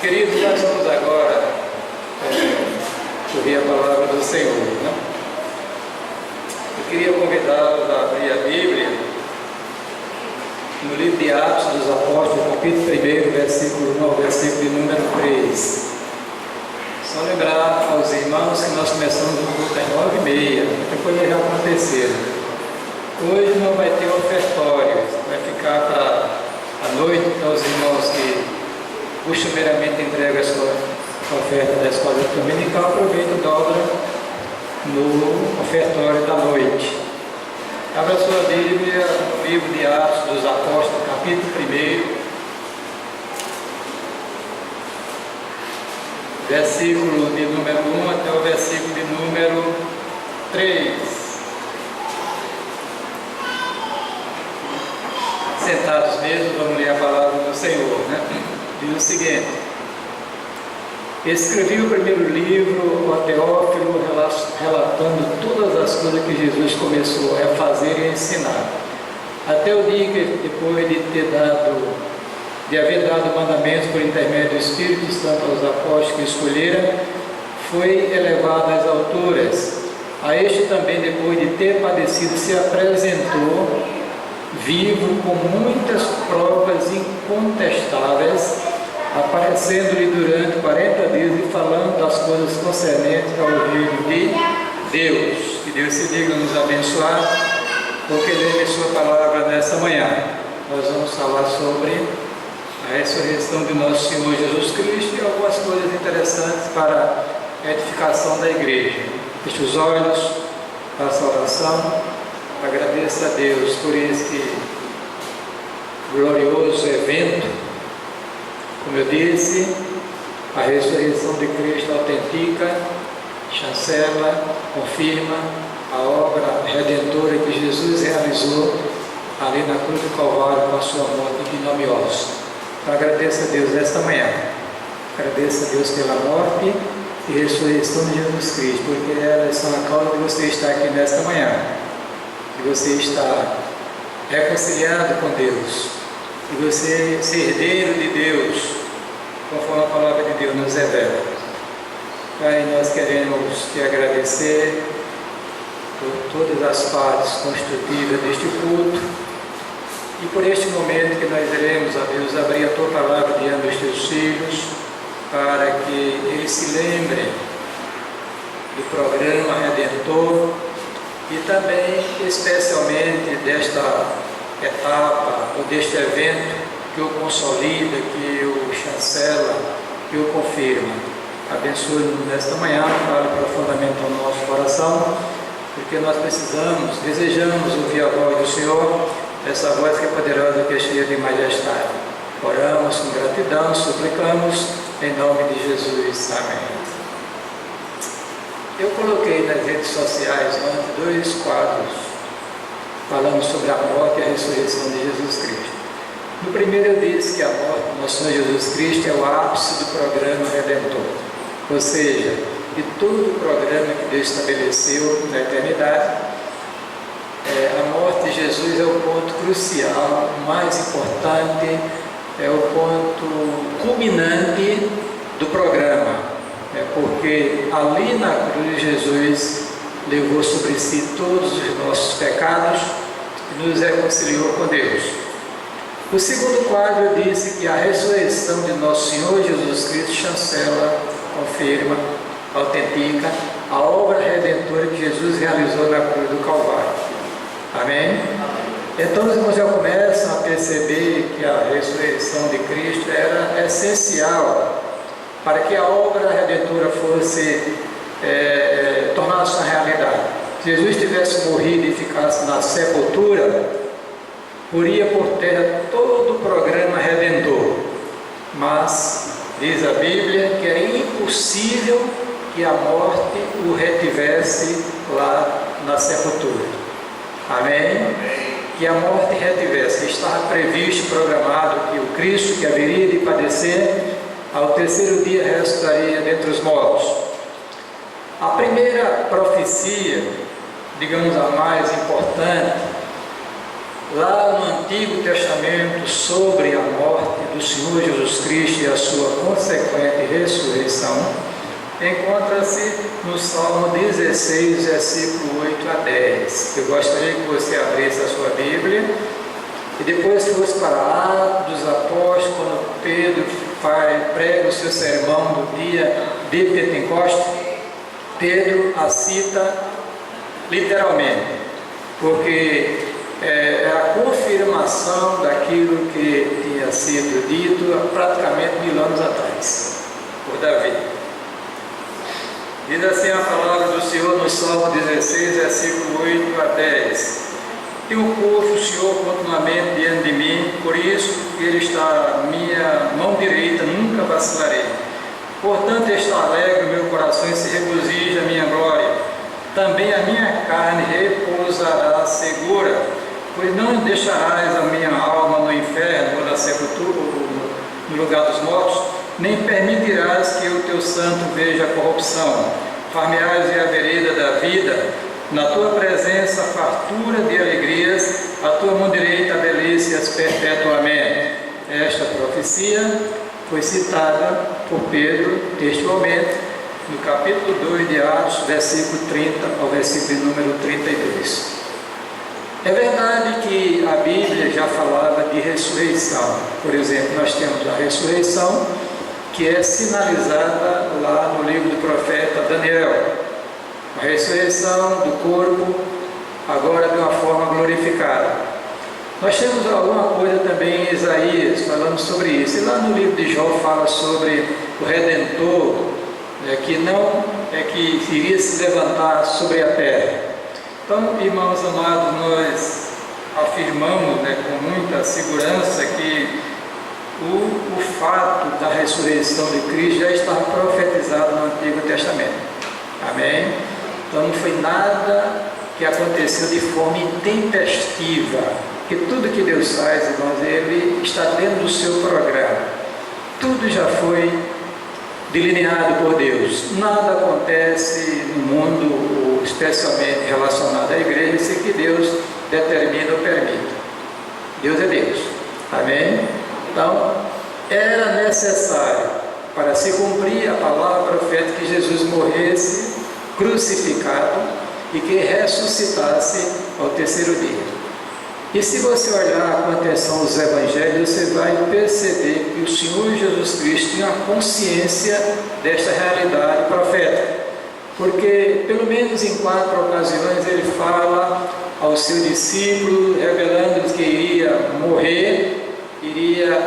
Queridos, nós vamos agora ouvir a palavra do Senhor, né? Eu queria convidá-los a abrir a Bíblia no livro de Atos dos Apóstolos, capítulo 1, versículo 1 ao versículo de número 3. Só lembrar aos irmãos que nós começamos o culto às 9h30, muita coisa já aconteceu. Hoje não vai ter ofertório, vai ficar para a noite para os irmãos que costumeiramente entregam a sua oferta da escola dominical, aproveita e dobra no ofertório da noite. Abra sua Bíblia no livro de Atos dos Apóstolos, capítulo 1, versículo de número 1 até o versículo de número 3. Sentados mesmo, vamos ler a palavra do Senhor, né? Diz o seguinte: escrevi o primeiro livro, o Teófilo, relatando todas as coisas que Jesus começou a fazer e a ensinar, até o dia que, depois de haver dado mandamentos por intermédio do Espírito Santo aos apóstolos que escolheram, foi elevado às alturas. A este também, depois de ter padecido, se apresentou vivo com muitas provas incontestáveis, aparecendo-lhe durante 40 dias e falando das coisas concernentes ao reino de Deus. Que Deus se diga nos abençoar, porque lê sua palavra nesta manhã. Nós vamos falar sobre a ressurreição de nosso Senhor Jesus Cristo e algumas coisas interessantes para a edificação da igreja. Feche os olhos, faça a oração. Agradeço a Deus por esse glorioso evento. Como eu disse, a ressurreição de Cristo autentica, chancela, confirma a obra redentora que Jesus realizou ali na cruz do Calvário com a sua morte ignominiosa. Então agradeço a Deus nesta manhã. Agradeço a Deus pela morte e ressurreição de Jesus Cristo, porque elas são a causa de você estar aqui nesta manhã. Que você está reconciliado com Deus, que você é herdeiro de Deus, conforme a palavra de Deus nos revela. Pai, nós queremos te agradecer por todas as partes constitutivas deste culto e por este momento que nós iremos, ó Deus, abrir a tua palavra diante dos teus filhos, para que eles se lembrem do programa Redentor e também, especialmente, desta etapa ou deste evento que o consolida, que o chancela, que o confirma. Abençoe-nos nesta manhã, fale profundamente ao nosso coração, porque nós precisamos, desejamos ouvir a voz do Senhor, essa voz que é poderosa, que é cheia de majestade. Oramos com gratidão, suplicamos, em nome de Jesus. Amém. Eu coloquei nas redes sociais ontem 2 quadros falando sobre a morte e a ressurreição de Jesus Cristo. No primeiro eu disse que a morte do nosso Senhor Jesus Cristo é o ápice do programa Redentor, ou seja, de todo o programa que Deus estabeleceu na eternidade, a morte de Jesus é o ponto crucial, o mais importante, é o ponto culminante do programa. Porque ali na cruz Jesus levou sobre si todos os nossos pecados e nos reconciliou com Deus. O segundo quadro eu disse que a ressurreição de nosso Senhor Jesus Cristo chancela, confirma, autentica a obra redentora que Jesus realizou na cruz do Calvário. Amém? Então os irmãos já começam a perceber que a ressurreição de Cristo era essencial para que a obra redentora fosse tornasse uma realidade. Se Jesus tivesse morrido e ficasse na sepultura, poria por terra todo o programa redentor. Mas diz a Bíblia que era impossível que a morte o retivesse lá na sepultura. Amém? Que a morte retivesse. Estava previsto, programado que o Cristo, que haveria de padecer, ao terceiro dia ressuscitaria dentre os mortos. A primeira profecia, digamos a mais importante, lá no Antigo Testamento sobre a morte do Senhor Jesus Cristo e a sua consequente ressurreição, encontra-se no Salmo 16, versículo 8 a 10. Eu gostaria que você abrisse a sua Bíblia e depois fosse para Atos dos Apóstolos, quando Pedro prega o seu sermão do dia de Pentecostes. Pedro a cita literalmente, porque é a confirmação daquilo que tinha sido dito há praticamente 1000 anos atrás, por Davi. Diz assim a palavra do Senhor no Salmo 16, versículo 8 a 10. E o povo, o Senhor, continuamente diante de mim, por isso Ele está à minha mão direita, nunca vacilarei. Portanto, está alegre o meu coração e se regozija a minha glória. Também a minha carne repousará segura, pois não deixarás a minha alma no inferno, ou na sepultura, no lugar dos mortos, nem permitirás que o teu santo veja a corrupção. Far-me-ás ver a vereda da vida, na tua presença fartura de alegrias, a tua mão direita delícias perpetuamente. Esta profecia foi citada por Pedro textualmente no capítulo 2 de Atos, versículo 30 ao versículo número 32. É verdade que a Bíblia já falava de ressurreição. Por exemplo, nós temos a ressurreição que é sinalizada lá no livro do profeta Daniel. A ressurreição do corpo, agora de uma forma glorificada. Nós temos alguma coisa também em Isaías falando sobre isso. E lá no livro de Jó fala sobre o Redentor, que iria se levantar sobre a terra. Então, irmãos amados, nós afirmamos com muita segurança que o fato da ressurreição de Cristo já estava profetizado no Antigo Testamento. Amém? Então não foi nada que aconteceu de forma intempestiva, que tudo que Deus faz, irmãos, Ele está dentro do seu programa. Tudo já foi delineado por Deus. Nada acontece no mundo, especialmente relacionado à igreja, sem que Deus determine ou permita. Deus é Deus. Amém? Então, era necessário, para se cumprir a palavra profética, que Jesus morresse crucificado e que ressuscitasse ao terceiro dia. E se você olhar com atenção os evangelhos, você vai perceber que o Senhor Jesus Cristo tinha consciência desta realidade profética, porque pelo menos em 4 ocasiões ele fala ao seu discípulo, revelando-lhes que iria morrer,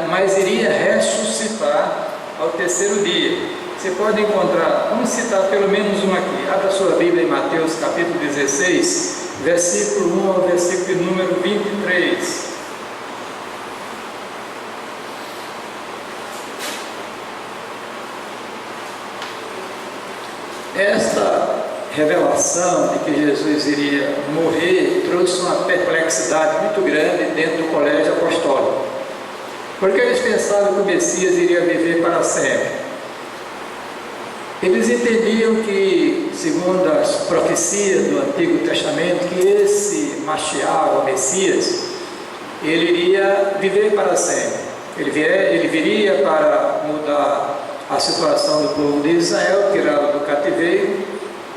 mas iria ressuscitar ao terceiro dia. Você pode encontrar, vamos citar pelo menos uma aqui. Abra sua Bíblia em Mateus capítulo 16, versículo 1 ao versículo número 23. Esta revelação de que Jesus iria morrer trouxe uma perplexidade muito grande dentro do colégio apostólico, porque eles pensavam que o Messias iria viver para sempre. Eles entendiam que, segundo as profecias do Antigo Testamento, que esse Mashiach, o Messias, ele iria viver para sempre. Ele viria para mudar a situação do povo de Israel, tirá-lo do cativeiro,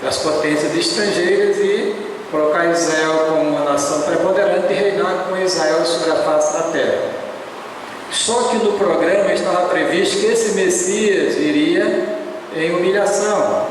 das potências estrangeiras e colocar Israel como uma nação preponderante e reinar com Israel sobre a face da terra. Só que no programa estava previsto que esse Messias viria em humilhação,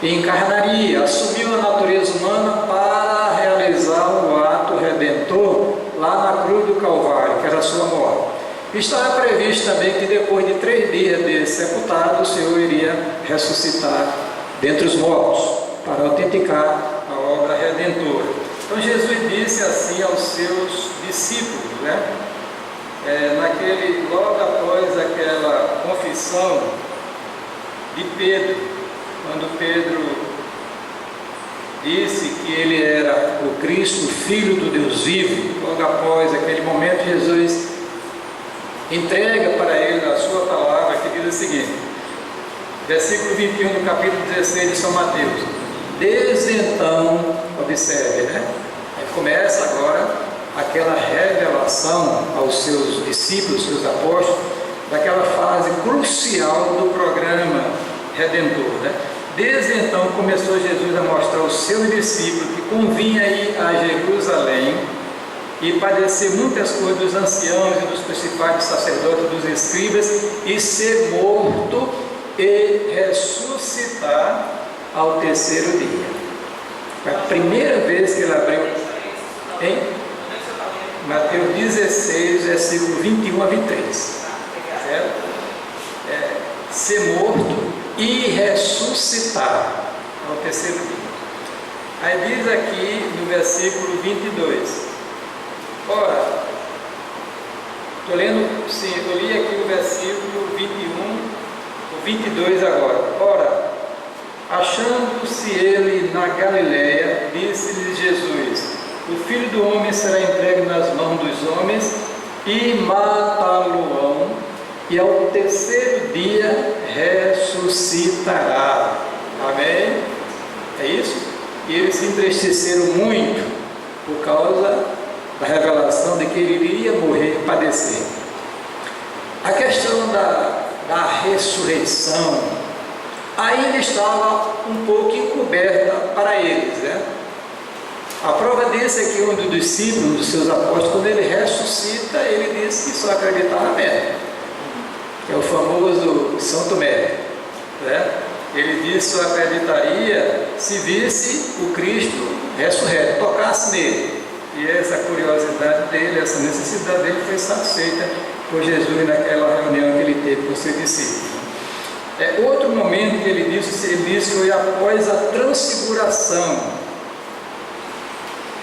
encarnaria, assumiu a natureza humana para realizar o ato redentor lá na cruz do Calvário, que era a sua morte. Estava previsto também que depois de 3 dias de sepultado, o Senhor iria ressuscitar dentre os mortos, para autenticar a obra redentora. Então Jesus disse assim aos seus discípulos, logo após aquela confissão de Pedro, quando Pedro disse que ele era o Cristo, o Filho do Deus vivo. Logo após aquele momento, Jesus entrega para ele a sua palavra, que diz o seguinte, versículo 21 do capítulo 16 de São Mateus. Desde então, observe, aí começa agora aquela revelação aos seus discípulos, seus apóstolos, daquela fase crucial do programa redentor, né? Desde então começou Jesus a mostrar aos seus discípulos que convinha ir a Jerusalém e padecer muitas coisas dos anciãos e dos principais sacerdotes, dos escribas, e ser morto e ressuscitar ao terceiro dia. Foi a primeira vez que ele abriu em Mateus 16, versículo 21 a 23. Certo? Ser morto e ressuscitar ao terceiro dia. Aí diz aqui no versículo 22. Ora, estou lendo, sim, eu li aqui o versículo 21, o 22 agora. Ora, achando-se ele na Galiléia, disse-lhe Jesus: o Filho do Homem será entregue nas mãos dos homens e matá-lo-ão, e ao terceiro dia ressuscitará. Amém? É isso? E eles se entristeceram muito por causa da revelação de que ele iria morrer e padecer. A questão da ressurreição ainda estava um pouco encoberta para eles, né? A prova disso é que um dos discípulos, um dos seus apóstolos, quando ele ressuscita, ele disse que só acreditava nele. É o famoso São Tomé, né? Ele disse que só acreditaria se visse o Cristo ressurreto, tocasse nele. E essa curiosidade dele, essa necessidade dele foi satisfeita por Jesus naquela reunião que ele teve com seus discípulos. Outro momento que ele disse foi após a transfiguração.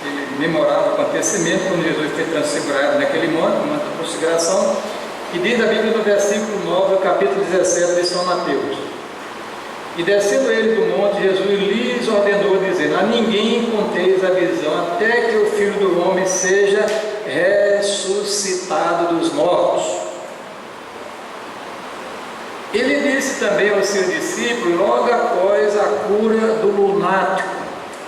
Ele memorava o acontecimento quando Jesus foi transfigurado naquele monte, o monte da transfiguração, e diz a Bíblia no versículo 9, capítulo 17 de São Mateus: e descendo ele do monte, Jesus lhes ordenou, dizendo: a ninguém conteis a visão, até que o Filho do Homem seja ressuscitado dos mortos. Ele disse também aos seus discípulos, logo após a cura do lunático,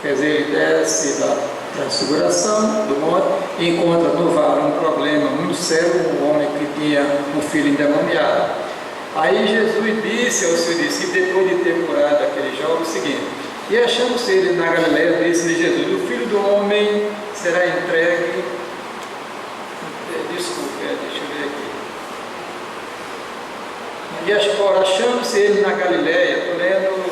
quer dizer, ele desce da transfiguração do monte e encontra no vale um problema muito sério, um homem que tinha um filho endemoniado. Aí Jesus disse aos seus discípulos, depois de ter curado aquele jovem, o seguinte: e achando-se ele na Galiléia, disse-lhe Jesus: o Filho do Homem será entregue. Desculpe, deixa eu ver aqui. E achando-se ele na Galiléia, estou lendo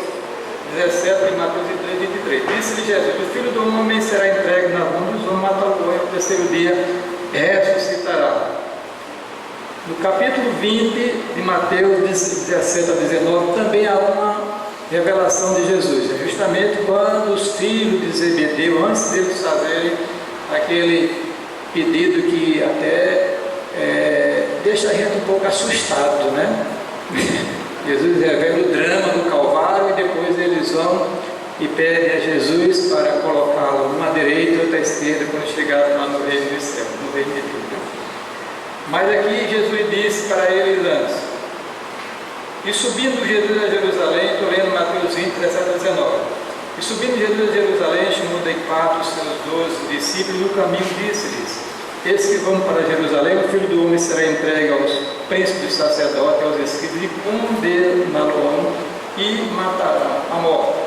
17 de Mateus 3, 23. Disse-lhe Jesus: o Filho do Homem será entregue nas mãos dos homens, matá-lo-ão, e ao terceiro dia ressuscitará. No capítulo 20 de Mateus 17 a 19, também há uma revelação de Jesus. É justamente quando os filhos de Zebedeu, antes deles fazerem aquele pedido que até deixa a gente um pouco assustado, né? Jesus revela o drama do Calvário e depois eles vão e pedem a Jesus para colocá-lo uma à direita e outra à esquerda quando chegarem lá no reino do céu, no reino de Deus. Mas aqui Jesus disse para eles antes: e subindo Jesus a Jerusalém, estou lendo Mateus 20, 17 a 19. E subindo Jesus a Jerusalém, chamou de quatro os seus 12 discípulos, no caminho disse-lhes: eis que vão para Jerusalém, o Filho do Homem será entregue aos príncipes dos sacerdotes, aos escribas, e condená-lo-ão e matarão a morte.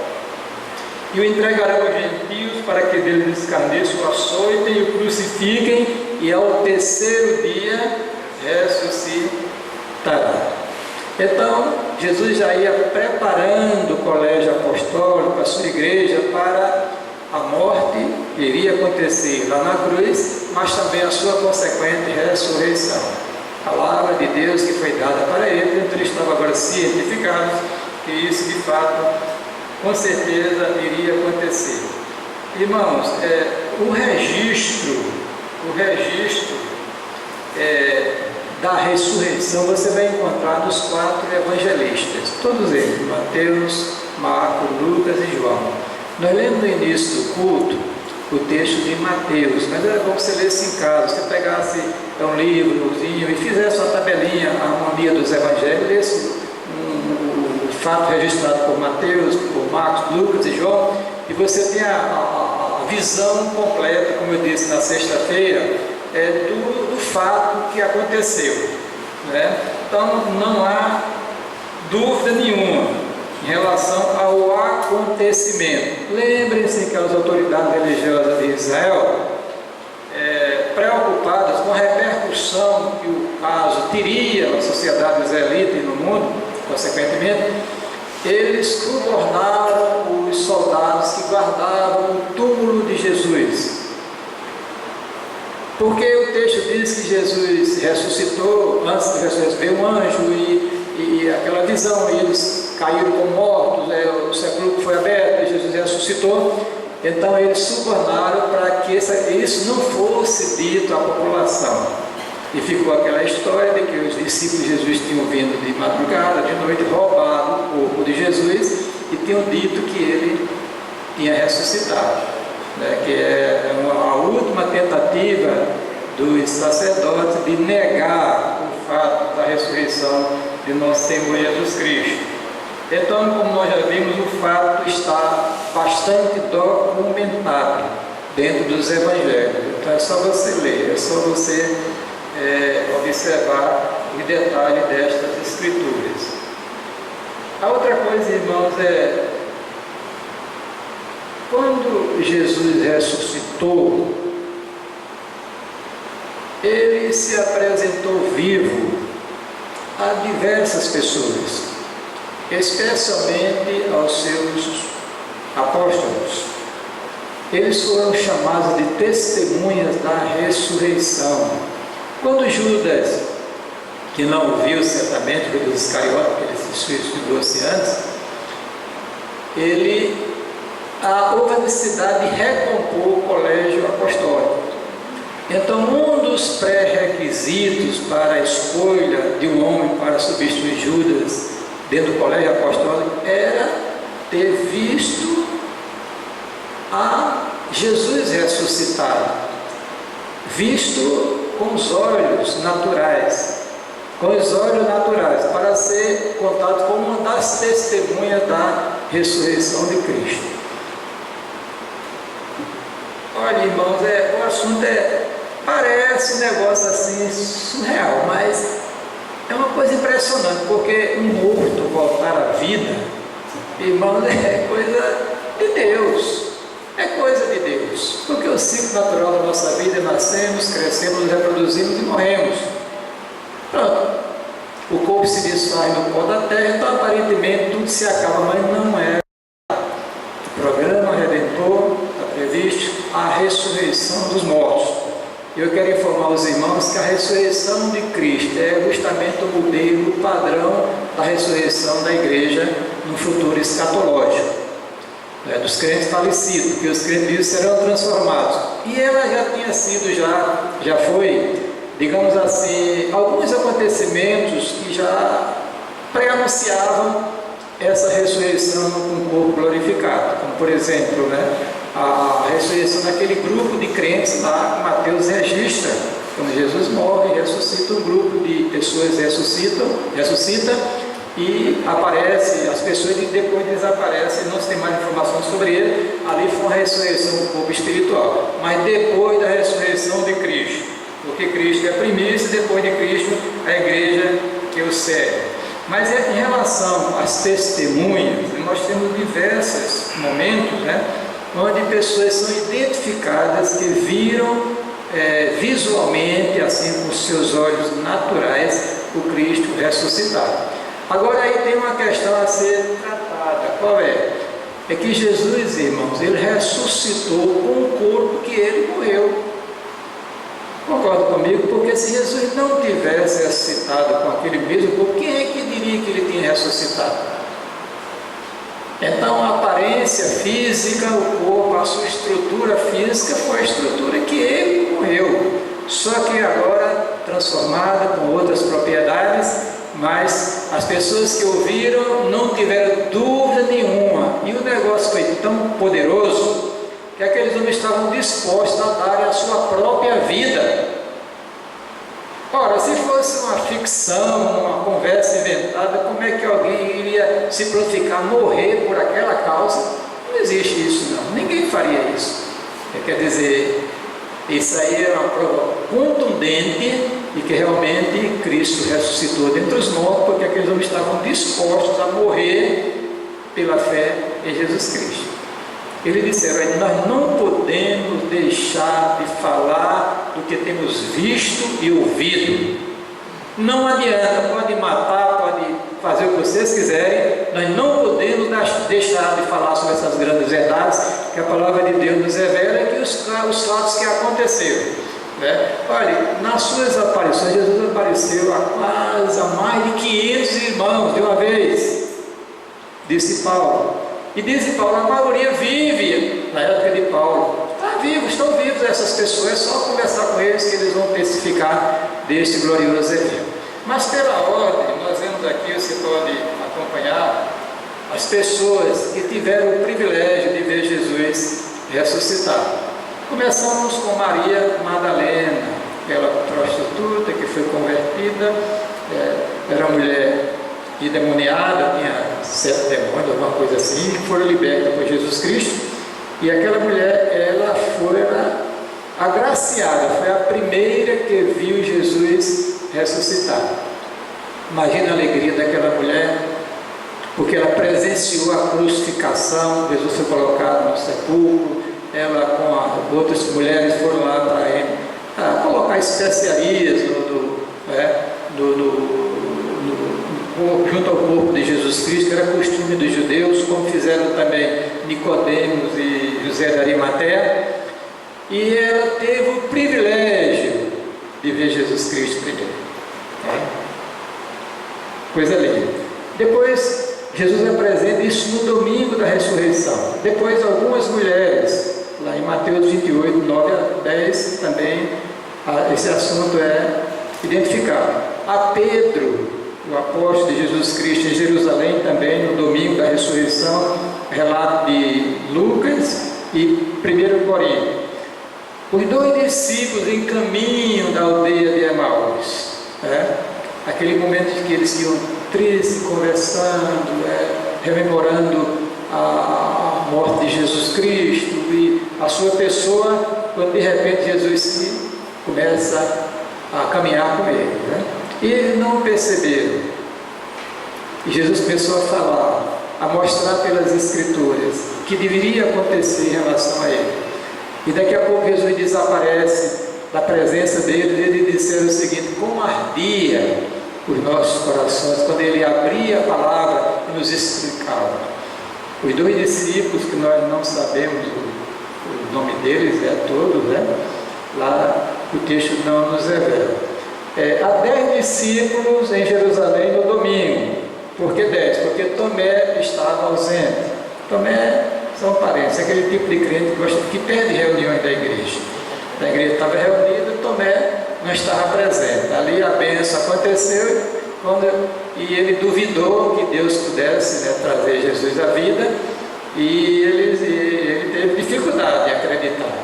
E o entregarão aos gentios para que deles escarneçam, o açoitem e o crucifiquem, e ao terceiro dia ressuscitará. Então, Jesus já ia preparando o colégio apostólico, a sua igreja, para a morte que iria acontecer lá na cruz, mas também a sua consequente ressurreição. A palavra de Deus que foi dada para ele, então ele estava agora cientificado que isso de fato, com certeza, iria acontecer. Irmãos, o registro da ressurreição você vai encontrar nos 4 evangelistas, todos eles, Mateus, Marcos, Lucas e João. Nós lemos no início do culto o texto de Mateus, mas era bom que você lesse em casa, você pegasse um livrozinho e fizesse uma tabelinha, a harmonia dos evangelhos, lesse o fato registrado por Mateus, por Marcos, Lucas e João, e você tem a visão completa, como eu disse na sexta-feira, do fato que aconteceu, né? Então não há dúvida nenhuma em relação ao acontecimento. Lembrem-se que as autoridades religiosas de Israel, preocupadas com a repercussão que o caso teria na sociedade israelita e no mundo, consequentemente, eles subornaram os soldados que guardavam o túmulo de Jesus. Porque o texto diz que Jesus ressuscitou, antes de ressuscitar veio um anjo e aquela visão, e eles caíram como mortos, o sepulcro foi aberto e Jesus ressuscitou. Então eles subornaram para que isso não fosse dito à população. E ficou aquela história de que os discípulos de Jesus tinham vindo de madrugada, de noite, roubado o corpo de Jesus e tinham dito que ele tinha ressuscitado, né? Que é a última tentativa dos sacerdotes de negar o fato da ressurreição de nosso Senhor Jesus Cristo. Então, como nós já vimos, o fato está bastante documentado dentro dos evangelhos. Então é só você ler, é só você observar os detalhes destas escrituras. A outra coisa, irmãos, quando Jesus ressuscitou, ele se apresentou vivo a diversas pessoas, especialmente aos seus apóstolos. Eles foram chamados de testemunhas da ressurreição. Quando Judas, que não viu certamente, foi dos Iscariotes, que ele se suicidou-se antes, houve a necessidade de recompor o colégio apostólico. Então, um dos pré-requisitos para a escolha de um homem para substituir Judas dentro do colégio apostólico era ter visto a Jesus ressuscitado, visto com os olhos naturais, para ser contado como uma das testemunhas da ressurreição de Cristo. Olha, irmãos, o assunto parece um negócio assim surreal, mas é uma coisa impressionante, porque um morto voltar à vida, irmãos, é coisa de Deus. É coisa de Deus, porque o ciclo natural da nossa vida é nascemos, crescemos, nos reproduzimos e morremos. Pronto, o corpo se desfaz no pó da terra, então aparentemente tudo se acaba, mas não é. O programa redentor está previsto a ressurreição dos mortos. Eu quero informar os irmãos que a ressurreição de Cristo é justamente o modelo, o padrão da ressurreição da igreja no futuro escatológico. Dos crentes falecidos, que os crentes vivos serão transformados. E ela já tinha sido, já foi, digamos assim, alguns acontecimentos que já pré-anunciavam essa ressurreição com o corpo glorificado. Como, por exemplo, a ressurreição daquele grupo de crentes lá que Mateus registra. Quando Jesus morre, ressuscita um grupo de pessoas, ressuscita e aparece, as pessoas depois desaparecem, não se tem mais informação sobre ele. Ali foi uma ressurreição do corpo espiritual, mas depois da ressurreição de Cristo, porque Cristo é a primícia, depois de Cristo a igreja que o segue. Mas em relação às testemunhas, nós temos diversos momentos, onde pessoas são identificadas que viram visualmente, assim com seus olhos naturais, o Cristo ressuscitado. Agora aí tem uma questão a ser tratada. Qual é? É que Jesus, irmãos, ele ressuscitou com o corpo que ele morreu. Concorda comigo? Porque se Jesus não tivesse ressuscitado com aquele mesmo corpo, quem é que diria que ele tinha ressuscitado? Então a aparência física, o corpo, a sua estrutura física foi a estrutura que ele morreu. Só que agora transformada com outras propriedades, mas as pessoas que ouviram não tiveram dúvida nenhuma, e o negócio foi tão poderoso que aqueles homens estavam dispostos a dar a sua própria vida. Ora, se fosse uma ficção, uma conversa inventada, como é que alguém iria se prontificar, morrer por aquela causa? Não existe isso, não. Ninguém faria isso. Quer dizer, isso aí é uma prova contundente de que realmente Cristo ressuscitou dentre os mortos, porque aqueles homens estavam dispostos a morrer pela fé em Jesus Cristo. Eles disseram: nós não podemos deixar de falar do que temos visto e ouvido. Não adianta, pode matar, pode fazer o que vocês quiserem, nós não podemos deixar de falar sobre essas grandes verdades que a palavra de Deus nos revela, que os fatos que aconteceram, né? Olha, nas suas aparições, Jesus apareceu a mais de 500 irmãos de uma vez, disse Paulo. E disse Paulo, a maioria vive na época de Paulo. Estão vivos essas pessoas, é só conversar com eles que eles vão testificar deste glorioso evento. Mas pela ordem, nós vemos aqui, você pode acompanhar, as pessoas que tiveram o privilégio de ver Jesus ressuscitar. Começamos com Maria Madalena, aquela prostituta que foi convertida, era uma mulher endemoniada, tinha 7 demônios, alguma coisa assim, que foram libertas por Jesus Cristo. E aquela mulher, ela foi agraciada, foi a primeira que viu Jesus ressuscitar. Imagina a alegria daquela mulher, porque ela presenciou a crucificação. Jesus foi colocado no sepulcro, ela com outras mulheres foram lá para ele colocar especiarias junto ao corpo de Jesus Cristo, que era costume dos judeus, como fizeram também Nicodemos e José de Arimateia. E ela teve o privilégio de ver Jesus Cristo primeiro. Coisa linda. Depois, Jesus apresenta isso no domingo da ressurreição. Depois, algumas mulheres, lá em Mateus 28, 9 a 10, também esse assunto é identificado. A Pedro, o apóstolo de Jesus Cristo, em Jerusalém, também no domingo da ressurreição, relato de Lucas e 1 Coríntios. Os 2 discípulos em caminho da aldeia de Emaús, aquele momento em que eles iam tristes, conversando, rememorando a morte de Jesus Cristo e a sua pessoa, quando de repente Jesus começa a caminhar com ele, E eles não perceberam. E Jesus começou a falar, a mostrar pelas Escrituras o que deveria acontecer em relação a ele. E daqui a pouco Jesus desaparece da presença deles, e eles disseram o seguinte: como ardia os nossos corações quando ele abria a palavra e nos explicava. Os 2 discípulos, que nós não sabemos o nome deles, todos, lá o texto não nos revela. Há 10 discípulos em Jerusalém no domingo. Por que 10? Porque Tomé estava ausente. Tomé são parentes, aquele tipo de crente que perde reuniões da igreja. A igreja estava reunida, Tomé não estava presente. Ali a bênção aconteceu e ele duvidou que Deus pudesse trazer Jesus à vida, e ele teve dificuldade de acreditar.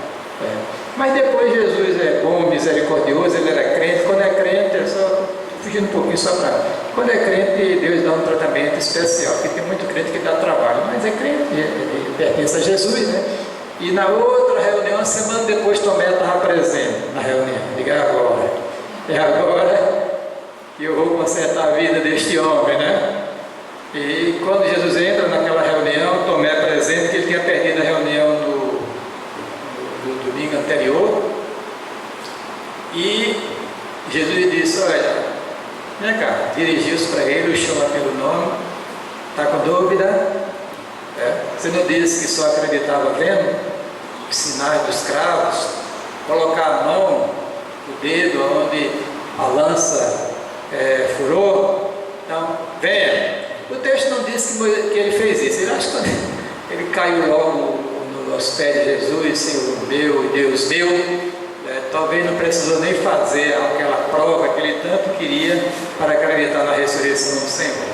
Mas depois Jesus é bom, misericordioso, ele era crente. Quando é crente, só fugindo um pouquinho só para. Quando é crente, Deus dá um tratamento especial, porque tem muito crente que dá trabalho, mas é crente, ele pertence a Jesus, E na outra reunião, uma semana depois, Tomé estava presente na reunião. Diga agora, é agora que eu vou consertar a vida deste homem, E quando Jesus entra naquela reunião, Tomé é presente, que ele tinha perdido a reunião do domingo anterior, e Jesus disse: olha, vem cá, dirigiu-se para ele, o chama pelo nome, está com dúvida? Você não disse que só acreditava vendo os sinais dos cravos, colocar a mão, o dedo onde a lança furou? Então, venha. O texto não diz que ele fez isso. Ele acha que ele caiu logo aos pés de Jesus, Senhor meu e Deus meu, talvez não precisou nem fazer aquela prova que ele tanto queria para acreditar na ressurreição do Senhor.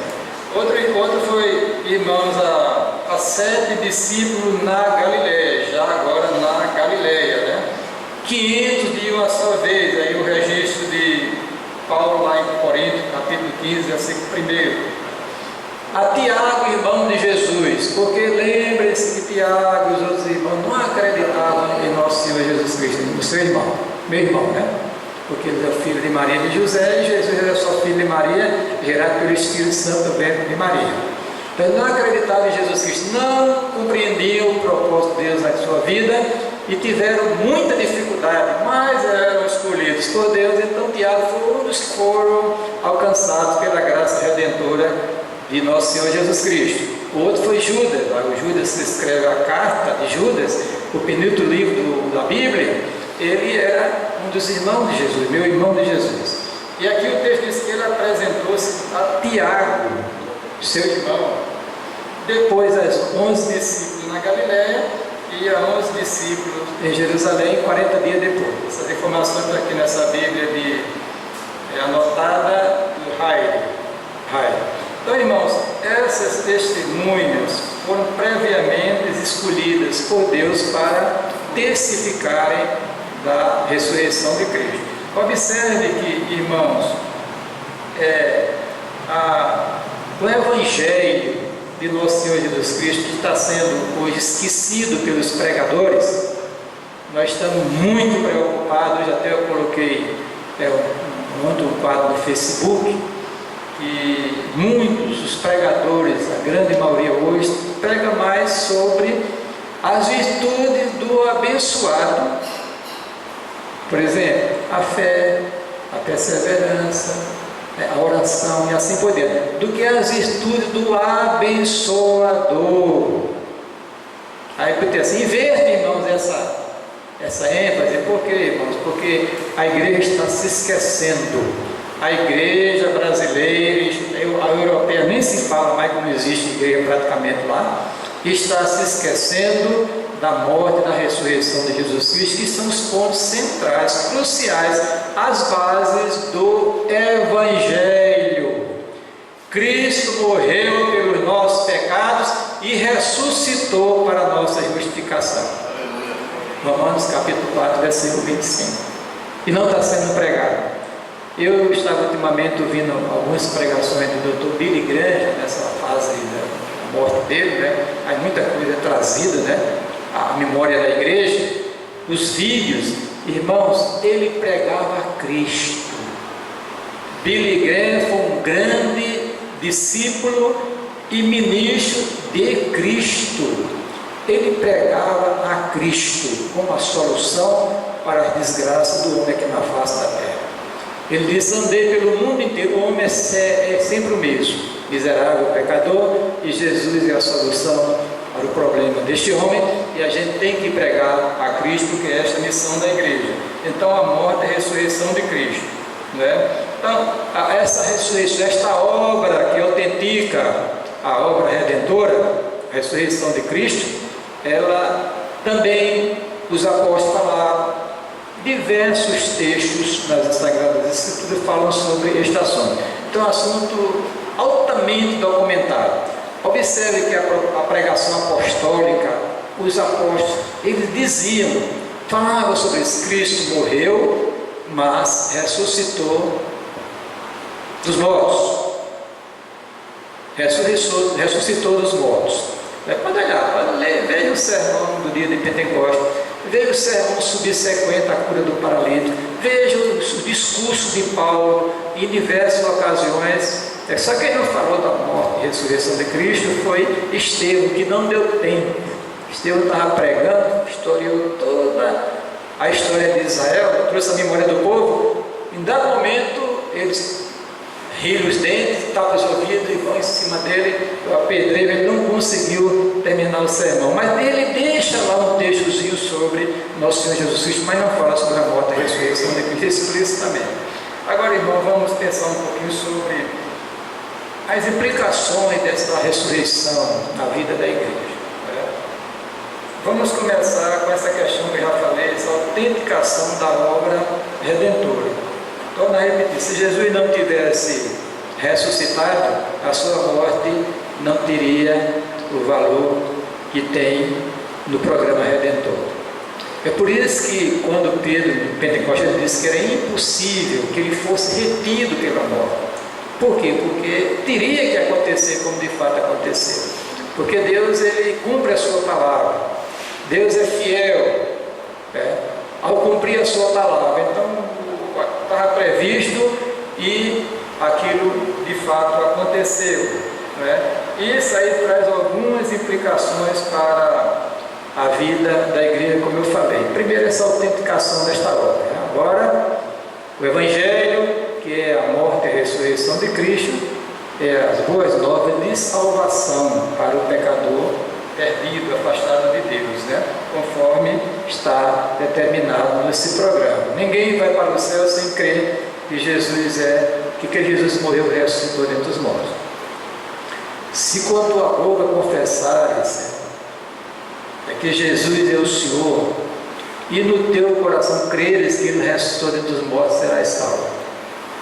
Outro encontro foi, irmãos, a 7 discípulos na Galileia, já agora na Galileia, 500 de uma só vez, aí o registro de Paulo lá em Coríntios, capítulo 15, versículo 1. A Tiago, irmão de Jesus, porque lembrem-se que Tiago e os outros irmãos não acreditavam em nosso Senhor Jesus Cristo, no seu irmão, meu irmão, né? Porque ele é o filho de Maria e de José, e Jesus era só filho de Maria, gerado pelo Espírito Santo do ventre de Maria. Então ele não acreditava em Jesus Cristo, não compreendiam o propósito de Deus na sua vida e tiveram muita dificuldade, mas eram escolhidos por Deus. Então Tiago foi um dos que foram alcançados pela graça redentora de nosso Senhor Jesus Cristo. O outro foi Judas. O Judas se escreve a carta de Judas, o penúltimo livro da Bíblia. Ele era um dos irmãos de Jesus, meu irmão de Jesus. E aqui o texto diz que ele apresentou-se a Tiago, seu irmão, depois aos 11 discípulos na Galiléia e a 11 discípulos em Jerusalém, 40 dias depois. Essas informações estão aqui nessa Bíblia anotada do Heide. Então, irmãos, essas testemunhas foram previamente escolhidas por Deus para testificarem da ressurreição de Cristo. Observe que, irmãos, o Evangelho de nosso Senhor Jesus Cristo, que está sendo hoje esquecido pelos pregadores, nós estamos muito preocupados. Até eu coloquei um quadro no Facebook, que muitos dos pregadores, a grande maioria hoje, prega mais sobre as virtudes do abençoado. Por exemplo, a fé, a perseverança, a oração e assim por diante, do que as virtudes do abençoador. Aí eu tenho assim, inverte, irmãos, essa ênfase. Por quê, irmãos? Porque a igreja está se esquecendo. A igreja brasileira, a europeia nem se fala mais, que não existe igreja praticamente lá, está se esquecendo da morte e da ressurreição de Jesus Cristo, que são os pontos centrais, cruciais, as bases do Evangelho. Cristo morreu pelos nossos pecados e ressuscitou para a nossa justificação. Romanos capítulo 4, versículo 25. E não está sendo pregado. Eu estava ultimamente ouvindo algumas pregações do Dr. Billy Graham, nessa fase da morte dele, né? Aí muita coisa trazida, né? A memória da igreja, os vídeos. Irmãos, ele pregava a Cristo. Billy Graham foi um grande discípulo e ministro de Cristo. Ele pregava a Cristo como a solução para as desgraças do homem aqui na face da terra. Ele diz: andei pelo mundo inteiro, o homem é sempre o mesmo, miserável, pecador, e Jesus é a solução para o problema deste homem, e a gente tem que pregar a Cristo, que é esta missão da igreja. Então a morte e a ressurreição de Cristo, né? Então essa ressurreição, esta obra que autentica a obra redentora, a ressurreição de Cristo, ela também, os apóstolos falaram. Diversos textos nas Sagradas Escrituras falam sobre este assunto. Então é um assunto altamente documentado. Observe que a pregação apostólica, os apóstolos, eles diziam, falavam sobre isso: Cristo morreu, mas ressuscitou dos mortos. Ressuscitou dos mortos. Pode olhar, pode ler, veja o sermão do dia de Pentecostes, veja o sermão subsequente à cura do paralítico, veja o discurso de Paulo em diversas ocasiões. Só quem não falou da morte e ressurreição de Cristo foi Estevão, que não deu tempo. Estevão estava pregando, historiou toda a história de Israel, trouxe a memória do povo. Em dado momento, eles riram os dentes, tapam os ouvidos e vão em cima dele, apedreiam. Ele não conseguiu terminar o sermão, mas ele deixa lá um textozinho sobre nosso Senhor Jesus Cristo, mas não fala sobre a morte e a ressurreição de Cristo explicitamente. Agora, irmão, vamos pensar um pouquinho sobre as implicações dessa ressurreição na vida da igreja. Vamos começar com essa questão que eu já falei, essa autenticação da obra redentora. Torno a repetir: se Jesus não tivesse ressuscitado, a sua morte não teria o valor que tem no programa redentor. É por isso que quando Pedro, no Pentecostes, disse que era impossível que ele fosse retido pela morte. Por quê? Porque teria que acontecer como de fato aconteceu. Porque Deus, ele cumpre a sua palavra. Deus é fiel. ao cumprir a sua palavra. Então, estava previsto e aquilo de fato aconteceu. Isso aí traz algumas implicações para a vida da igreja, como eu falei. Primeiro, essa autenticação desta obra. Agora, o Evangelho, que é a morte e a ressurreição de Cristo, é as boas novas de salvação para o pecador perdido, afastado de Deus, conforme está determinado nesse programa. Ninguém vai para o céu sem crer que Jesus morreu e ressuscitou dentre os mortos. Se com a tua boca confessares que Jesus é o Senhor, e no teu coração creres que Ele ressuscitou dentre os mortos, serás salvo.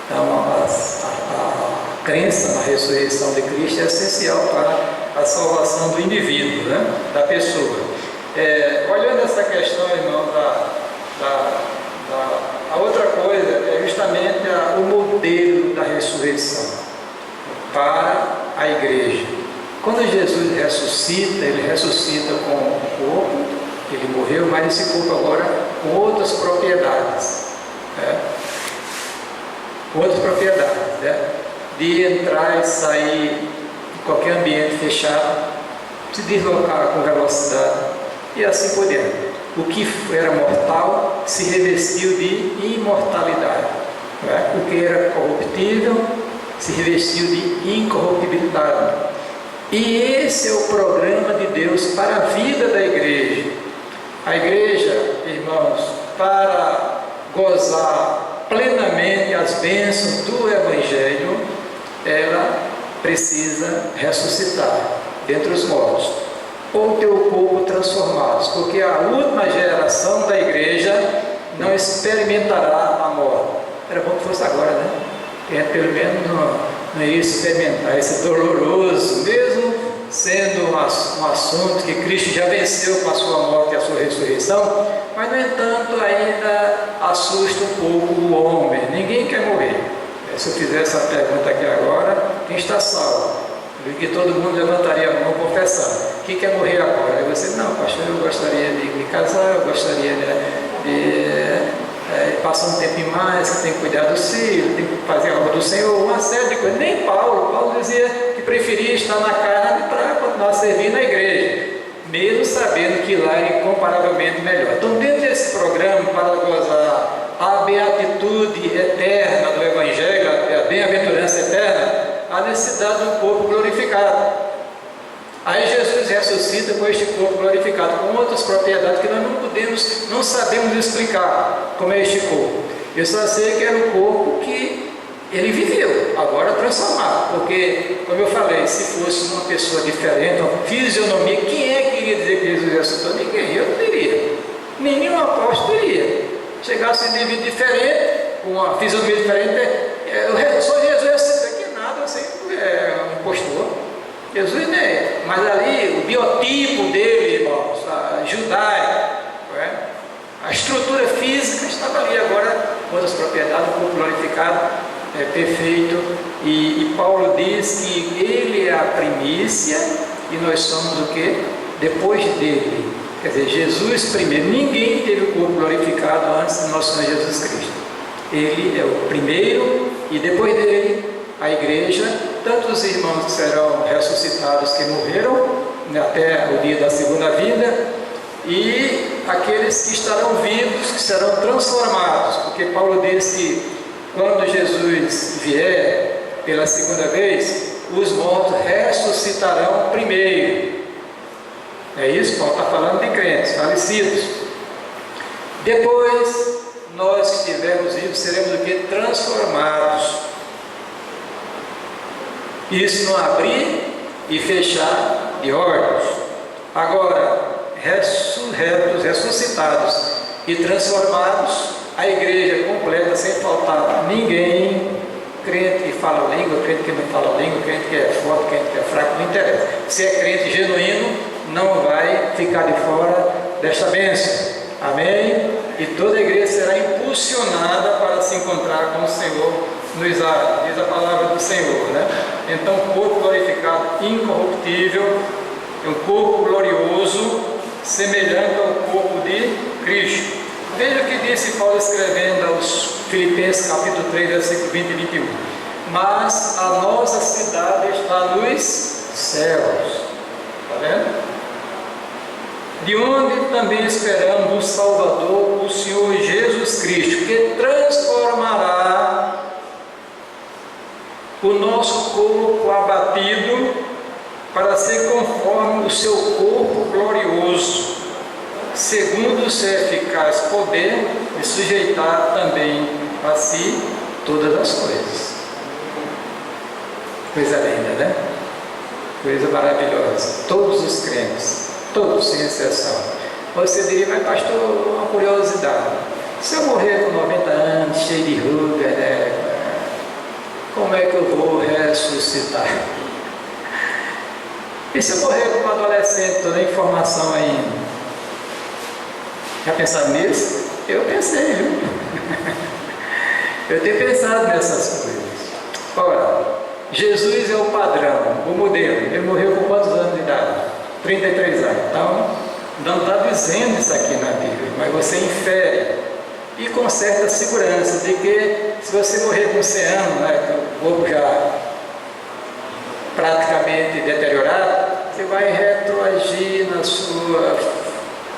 Então, a crença na ressurreição de Cristo é essencial para a salvação do indivíduo, da pessoa. Olhando essa questão, irmão, a outra coisa é justamente o modelo da ressurreição para a igreja. Quando Jesus ressuscita, Ele ressuscita com o corpo, Ele morreu, mas esse corpo agora com outras propriedades. Outras propriedades, de entrar e sair em qualquer ambiente fechado, se deslocar com velocidade e assim por diante. O que era mortal se revestiu de imortalidade. O que era corruptível se revestiu de incorruptibilidade. E esse é o programa de Deus para a vida da igreja. A igreja, irmãos, para gozar plenamente as bênçãos do Evangelho, ela precisa ressuscitar dentre os mortos, ou ter o corpo transformado, porque a última geração da igreja não experimentará a morte. Era bom que fosse agora, pelo menos não ia experimentar esse doloroso, mesmo sendo um assunto que Cristo já venceu com a sua morte e a sua ressurreição, mas no entanto ainda assusta um pouco o homem. Ninguém quer morrer. Se eu fizer essa pergunta aqui agora, quem está salvo? Eu vi que todo mundo levantaria a mão confessando. Quem quer morrer agora? Aí você, não, pastor, eu gostaria de me casar, eu gostaria de passar um tempo mais, que tem que cuidar dos filhos, tem que fazer a obra do Senhor, uma série de coisas. Nem Paulo dizia que preferia estar na carne para continuar servindo a igreja, mesmo sabendo que lá é incomparavelmente melhor. Então, dentro desse programa, para gozar a beatitude eterna do Evangelho, a bem-aventurança eterna, a necessidade de um corpo glorificado. Aí Jesus ressuscita com este corpo glorificado, com outras propriedades que nós não sabemos explicar como é este corpo. Eu só sei que era um corpo que ele viveu, agora transformado, porque, como eu falei, se fosse uma pessoa diferente, uma fisionomia, quem é que iria dizer que Jesus ressuscitou? Ninguém, eu não diria, nenhum apóstolo diria. Chegasse um indivíduo diferente, com uma fisionomia diferente, só Jesus ressuscitou, que nada, assim, é um impostor. Jesus não é, mas ali o biotipo dele, irmãos, judaico, a estrutura física estava ali. Agora, outras propriedades, o corpo glorificado, perfeito, e Paulo diz que ele é a primícia e nós somos o quê? Depois dele. Quer dizer, Jesus primeiro. Ninguém teve o corpo glorificado antes do nosso Senhor Jesus Cristo. Ele é o primeiro e depois dele a igreja, tanto os irmãos que serão ressuscitados que morreram até o dia da segunda vinda, e aqueles que estarão vivos, que serão transformados, porque Paulo diz que quando Jesus vier pela segunda vez, os mortos ressuscitarão primeiro. É isso, Paulo está falando de crentes, falecidos. Depois, nós que estivermos vivos, seremos o que? Transformados. Isso não abrir e fechar de órgãos. Agora, ressurretos, ressuscitados e transformados, a igreja completa, sem faltar ninguém, crente que fala língua, crente que não fala língua, crente que é forte, crente que é fraco, não interessa. Se é crente genuíno, não vai ficar de fora desta bênção. Amém? E toda a igreja será impulsionada para se encontrar com o Senhor nos ares, diz a palavra do Senhor, Então, corpo glorificado, incorruptível, um corpo glorioso, semelhante ao corpo de Cristo. Veja o que disse Paulo escrevendo aos Filipenses capítulo 3, versículo 20 e 21. Mas a nossa cidade está nos céus. Está vendo? De onde também esperamos o Salvador, o Senhor Jesus Cristo, que transformará o nosso corpo abatido para ser conforme o seu corpo glorioso, segundo o seu eficaz poder, de sujeitar também a si todas as coisas. Coisa linda, né? Coisa maravilhosa. Todos os crentes, todos sem exceção. Você diria, mas pastor, uma curiosidade. Se eu morrer com 90 anos, cheio de ruga, né? Como é que eu vou ressuscitar? E se eu morrer como adolescente, toda a informação ainda? Já pensaram nisso? Eu pensei, viu? Eu tenho pensado nessas coisas. Ora, Jesus é o padrão, o modelo. Ele morreu com quantos anos de idade? 33 anos. Então, não está dizendo isso aqui na Bíblia, mas você infere e com certa segurança de que se você morrer com 100 anos, né, com o corpo já praticamente deteriorado, você vai retroagir na sua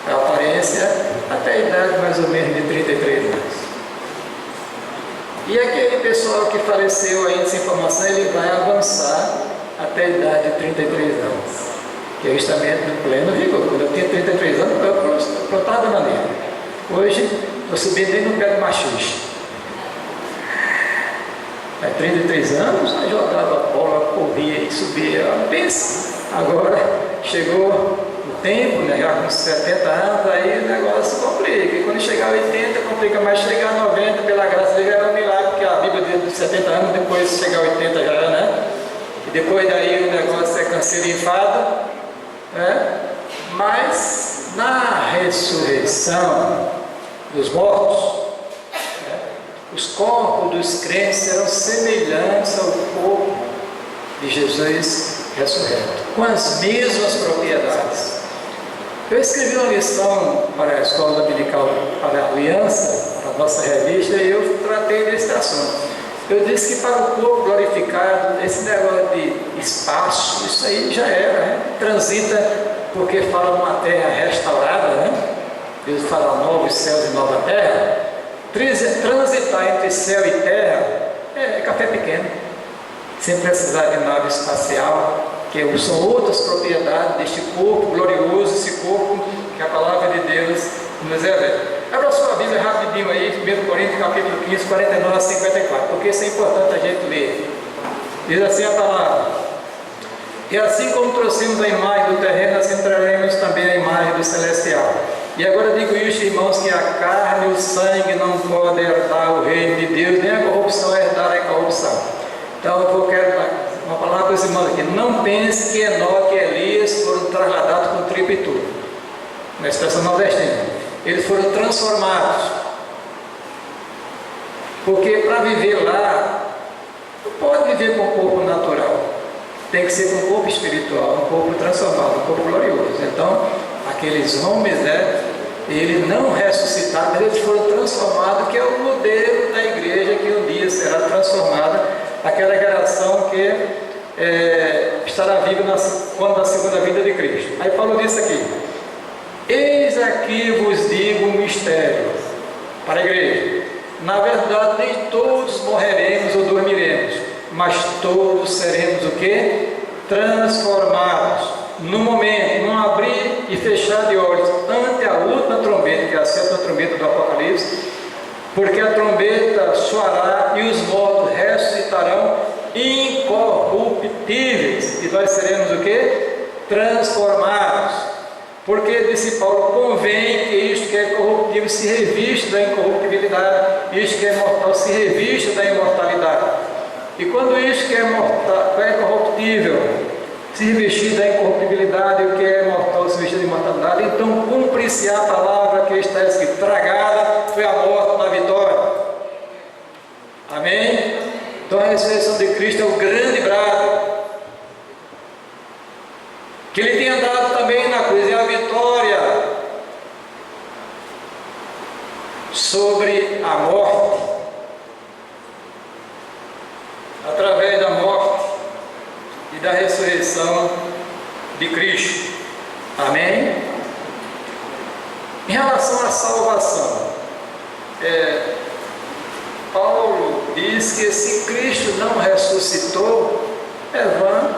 aparência até a idade mais ou menos de 33 anos. E aquele pessoal que faleceu ainda sem informação, ele vai avançar até a idade de 33 anos, que é justamente no pleno vigor. Quando eu tinha 33 anos, eu plantava bananeira. Hoje, estou subindo nem no pé do machixe. 33 anos, eu jogava bola, corria e subia. Pensa, agora chegou o tempo, né, já com 70 anos, aí o negócio complica. E quando chegar a 80, complica, mas chegar a 90, pela graça de Deus, era um milagre, porque a Bíblia diz de 70 anos, depois chegar a 80 já é, né? E depois daí o negócio é câncer e enfado, né? Mas na ressurreição dos mortos, os corpos dos crentes serão semelhantes ao corpo de Jesus ressurreto, com as mesmas propriedades. Eu escrevi uma lição para a Escola Dominical para a Aliança, para a nossa revista, e eu tratei desse assunto. Eu disse que para o corpo glorificado, esse negócio de espaço, isso aí já era, né? Transita, porque fala uma terra restaurada, né? Deus fala novos céus e nova terra. Transitar entre céu e terra é café pequeno, sem precisar de nave espacial, que são outras propriedades deste corpo glorioso, esse corpo que a palavra de Deus nos revela. Abra sua Bíblia rapidinho aí, 1 Coríntios capítulo 15, 49 a 54, porque isso é importante a gente ler. Diz assim a palavra: e assim como trouxemos a imagem do terreno, assim traremos também a imagem do celestial. E agora digo isso, irmãos, que a carne e o sangue não podem herdar o reino de Deus, nem a corrupção herdar a corrupção. Então eu quero dar uma palavra para os irmãos aqui: não pense que Enoque e Elias foram trasladados com tripa e tudo, na expressão nordestina. Eles foram transformados, porque para viver lá não pode viver com o corpo natural, tem que ser com o corpo espiritual, um corpo transformado, um corpo glorioso. Então aqueles homens, né, eles não ressuscitaram, mas eles foram transformados, que é o modelo da igreja que um dia será transformada, aquela geração que estará viva quando a segunda vinda de Cristo. Aí Paulo disse aqui: eis aqui vos digo um mistério para a igreja. Na verdade, nem todos morreremos ou dormiremos, mas todos seremos o quê? Transformados, no momento, num abrir e fechar de olhos, ante a última trombeta, que é a sétima trombeta do Apocalipse, porque a trombeta soará e os mortos ressuscitarão incorruptíveis, e nós seremos o quê? Transformados. Porque, disse Paulo, convém que isto que é corruptível se revista da incorruptibilidade, isto que é mortal se revista da imortalidade. E quando isto que é corruptível se revestir da incorruptibilidade, e o que é mortal se vestir da imortalidade, então cumpre-se a palavra que está escrita: tragada foi a morte na vitória. Amém? Então a ressurreição de Cristo é o grande brado que Ele tem dado também na cruz, é a vitória sobre a morte, através da morte e da ressurreição de Cristo. Amém? Em relação à salvação, Paulo diz que se Cristo não ressuscitou, é vã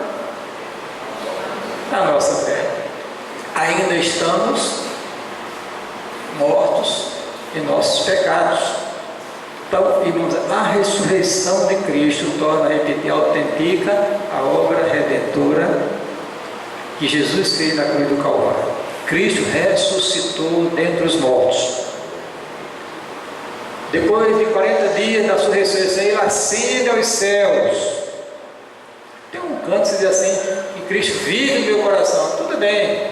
a nossa fé. Ainda estamos mortos em nossos pecados. Então, irmãos, a ressurreição de Cristo torna a repetir, autentica a obra redentora que Jesus fez na cruz do Calvário. Cristo ressuscitou dentre os mortos. Depois de 40 dias da sua ressurreição, ele ascende aos céus. Tem um canto que diz assim, que Cristo vive no meu coração. Tudo bem,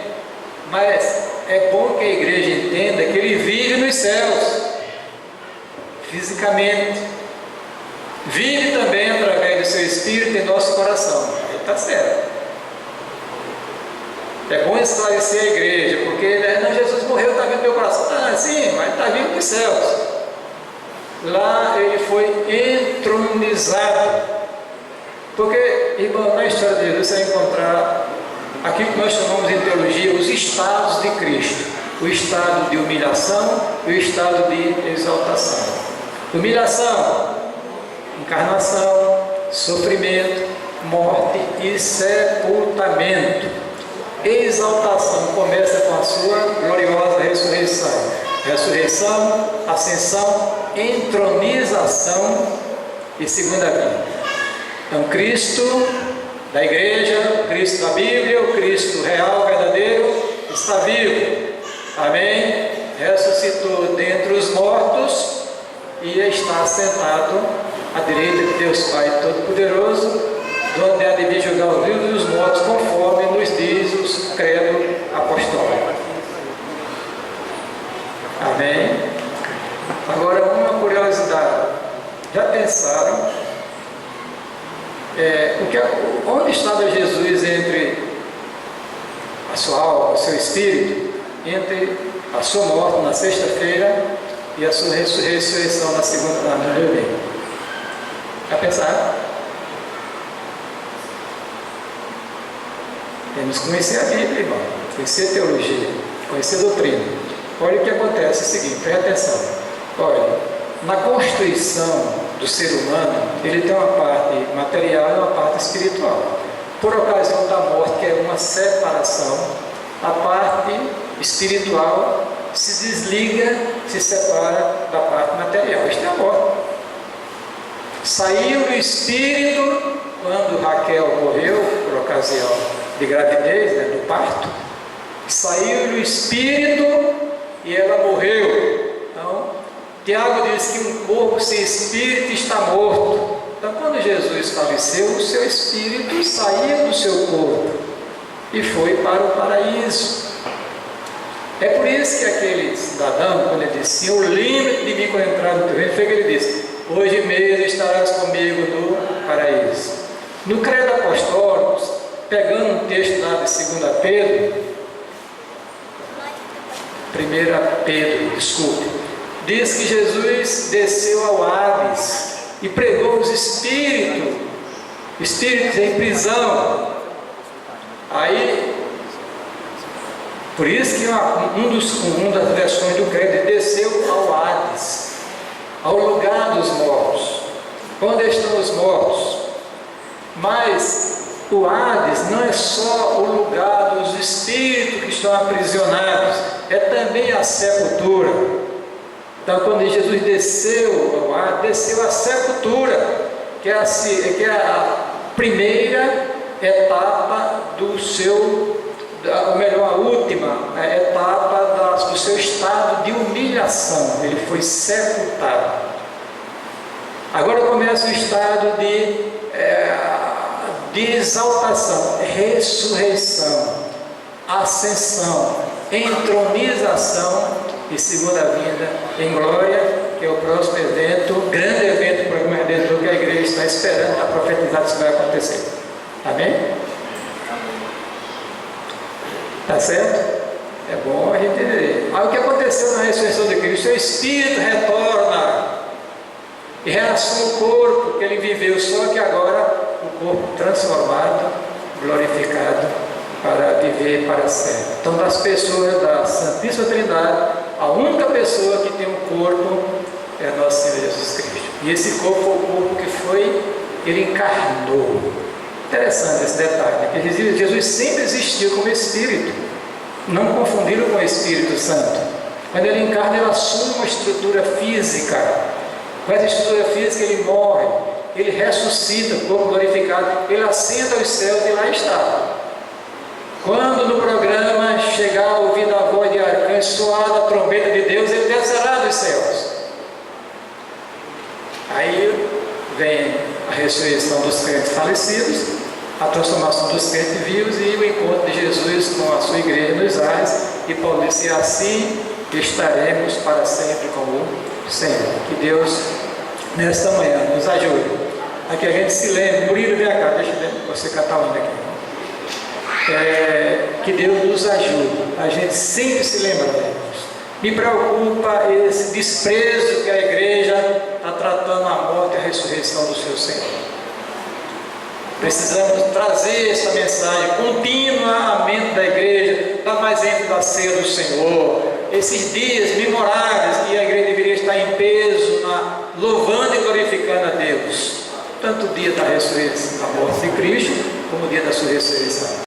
mas é bom que a igreja entenda que ele vive nos céus, fisicamente. Vive também através do seu Espírito em nosso coração. Aí está certo. É bom esclarecer a igreja, porque não, Jesus morreu, está vivo no meu coração. Ah, sim, mas está vivo nos céus. Lá ele foi entronizado. Porque, irmão, na história de Jesus você vai encontrar aquilo que nós chamamos em teologia os estados de Cristo: o estado de humilhação e o estado de exaltação. Humilhação, encarnação, sofrimento, morte e sepultamento. Exaltação começa com a sua gloriosa ressurreição. Ressurreição, ascensão, entronização e segunda vinda. Então, Cristo da igreja, o Cristo da Bíblia, o Cristo real, verdadeiro, está vivo. Amém? Ressuscitou dentre os mortos e está sentado à direita de Deus Pai Todo-Poderoso, onde há de vir julgar os vivos e os mortos, conforme nos diz o credo apostólico. Amém? Agora, uma curiosidade. Já pensaram onde estava Jesus entre a sua alma, o seu espírito, entre a sua morte na sexta-feira e a sua ressurreição na segunda, no dia? Já pensaram? Temos que conhecer a Bíblia, irmão, conhecer a teologia, conhecer a doutrina. Olha o que acontece, é o seguinte, preste atenção. Olha, na constituição do ser humano, ele tem uma parte material e uma parte espiritual. Por ocasião da morte, que é uma separação, a parte espiritual se desliga, se separa da parte material. Isto é a morte. Saiu do espírito quando Raquel morreu, por ocasião de gravidez, do parto. Saiu do espírito e ela morreu. Então, Tiago diz que um corpo sem espírito está morto. Então, quando Jesus faleceu, o seu espírito saiu do seu corpo e foi para o paraíso. É por isso que aquele cidadão, quando ele disse, Senhor, lembra-te de mim quando entrar no teu reino, foi que ele disse, hoje mesmo estarás comigo no paraíso. No credo apostólico, pegando um texto lá de 2 Pedro, 1 Pedro, desculpe, diz que Jesus desceu ao Hades e pregou os espíritos em prisão. Aí, por isso que uma das versões do credo desceu ao Hades, ao lugar dos mortos. Onde estão os mortos? Mas o Hades não é só o lugar dos espíritos que estão aprisionados, é também a sepultura. Então, quando Jesus desceu ao Hades, desceu a sepultura, que é a primeira etapa do seu, ou melhor, a última etapa do seu estado de humilhação. Ele foi sepultado. Agora começa o estado de exaltação, ressurreição, ascensão, entronização e segunda vinda em glória, que é o próximo evento, o grande evento do programa redentor que a igreja está esperando, está profetizado que isso vai acontecer. Amém? Tá certo? É bom a gente entender. Aí o que aconteceu? aconteceu na ressurreição de Cristo? Seu espírito retorna e reassume o corpo que ele viveu, só que agora o corpo transformado, glorificado, para viver para sempre. Então, das pessoas da Santíssima Trindade, a única pessoa que tem um corpo é nosso Senhor Jesus Cristo. E esse corpo foi o corpo que ele encarnou. Interessante esse detalhe, né? Que Jesus sempre existiu como Espírito, não confundido com o Espírito Santo. Quando ele encarna, ele assume uma estrutura física. Com essa estrutura física ele morre, ele ressuscita, o corpo glorificado, ele ascende aos céus e lá está. Quando no programa chegar a ouvir a voz de arcanjo, soar a trombeta de Deus, ele descerá dos céus. Aí vem a ressurreição dos crentes falecidos, a transformação dos crentes vivos e o encontro de Jesus com a sua igreja nos ares. E Paulo disse: assim estaremos para sempre com o Senhor. Que Deus, nesta manhã, nos ajude. Aqui a gente se lembre. Murilo, vem cá, deixa você cantar ainda aqui. Que Deus nos ajude a gente sempre se lembrar. Me preocupa esse desprezo que a igreja está tratando a morte e a ressurreição do seu Senhor. Precisamos trazer essa mensagem contínua à mente da igreja, dar mais ênfase à ceia do Senhor, esses dias memoráveis que a igreja deveria estar em peso, louvando e glorificando a Deus, tanto o dia da ressurreição, da morte de Cristo, como o dia da sua ressurreição.